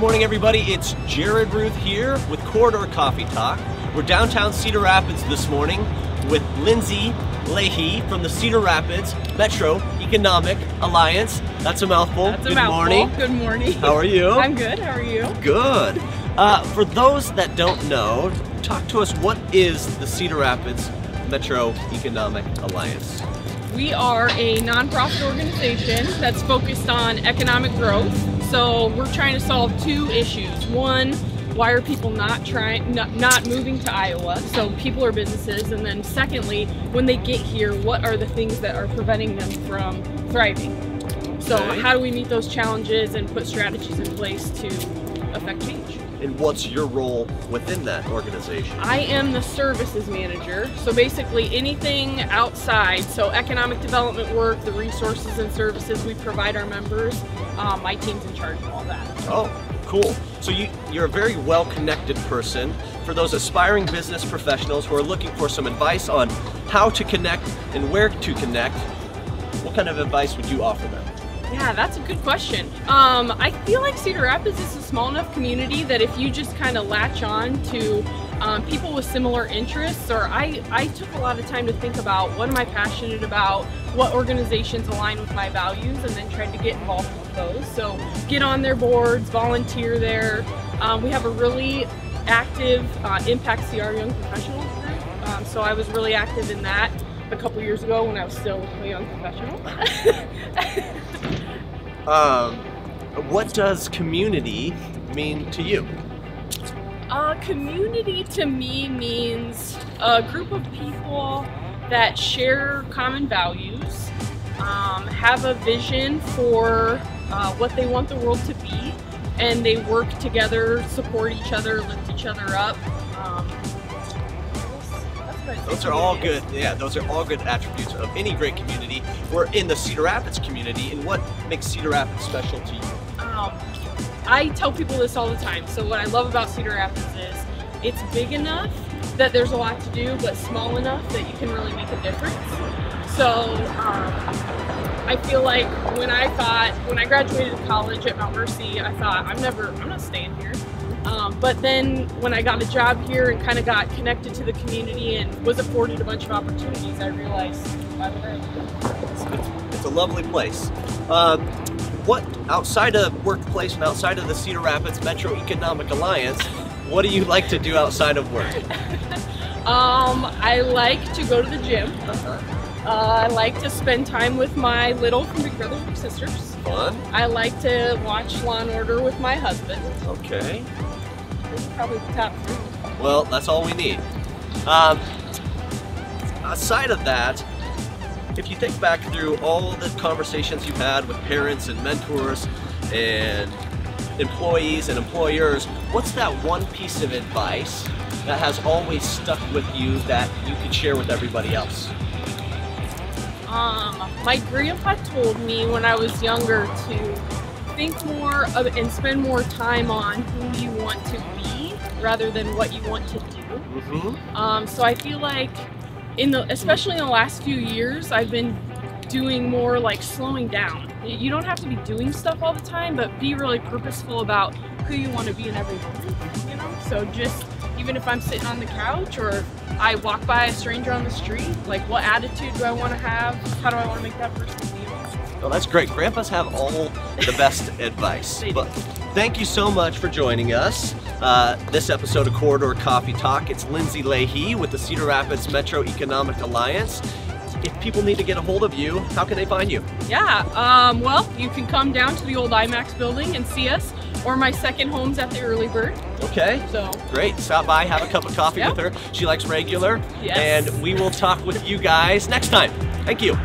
Good morning, everybody. It's Jared Ruth here with Corridor Coffee Talk. We're downtown Cedar Rapids this morning with Lindsay Leahy from the Cedar Rapids Metro Economic Alliance. That's a mouthful. That's a mouthful. Morning. Good morning. How are you? I'm good. How are you? Good. For those that don't know, talk to us. What is the Cedar Rapids Metro Economic Alliance? We are a nonprofit organization that's focused on economic growth. So we're trying to solve two issues. One, why are people not moving to Iowa? So people or businesses. And then secondly, when they get here, what are the things that are preventing them from thriving? So how do we meet those challenges and put strategies in place to affect change? And what's your role within that organization? I am the services manager. So basically anything outside, so economic development work, the resources and services we provide our members, my team's in charge of all that. Oh, cool. So you're a very well-connected person. For those aspiring business professionals who are looking for some advice on how to connect and where to connect, what kind of advice would you offer them? Yeah, that's a good question. I feel like Cedar Rapids is a small enough community that if you just kind of latch on to people with similar interests, or I took a lot of time to think about what am I passionate about, what organizations align with my values, and then tried to get involved with those. So get on their boards, volunteer there. We have a really active Impact CR Young Professionals group. So I was really active in that a couple years ago when I was still a young professional. What does community mean to you? Community to me means a group of people that share common values, have a vision for what they want the world to be, and they work together, support each other, lift each other up. Those are all good. Yeah, those are all good attributes of any great community. We're in the Cedar Rapids community, and what makes Cedar Rapids special to you? I tell people this all the time. So what I love about Cedar Rapids is it's big enough that there's a lot to do, but small enough that you can really make a difference. So I feel like when I graduated college at Mount Mercy, I thought I'm not staying here. But then when I got a job here and kind of got connected to the community and was afforded a bunch of opportunities, I realized why would I? It's a lovely place. What, outside of workplace and outside of the Cedar Rapids Metro Economic Alliance, what do you like to do outside of work? I like to go to the gym. I like to spend time with my little from Big Brothers Big Sisters. Fun. I like to watch Law and Order with my husband. Okay. Those are probably the top three. Well, that's all we need. Aside of that, if you think back through all the conversations you've had with parents and mentors and employees and employers, what's that one piece of advice that has always stuck with you that you could share with everybody else? My grandpa told me when I was younger to think more of and spend more time on who you want to be rather than what you want to do. Mm-hmm. So I feel like especially in the last few years, I've been doing more like slowing down. You don't have to be doing stuff all the time, but be really purposeful about who you want to be in every moment, you know? So just, even if I'm sitting on the couch or I walk by a stranger on the street, like what attitude do I want to have? How do I want to make that person feel? Well, that's great. Grandpas have all the best advice. But thank you so much for joining us. This episode of Corridor Coffee Talk. It's Lindsay Leahy with the Cedar Rapids Metro Economic Alliance. If people need to get a hold of you, how can they find you? Yeah, well, you can come down to the old IMAX building and see us, or my second home's at the Early Bird. Okay, so great. Stop by, have a cup of coffee with her. She likes regular. Yes. And we will talk with you guys next time. Thank you.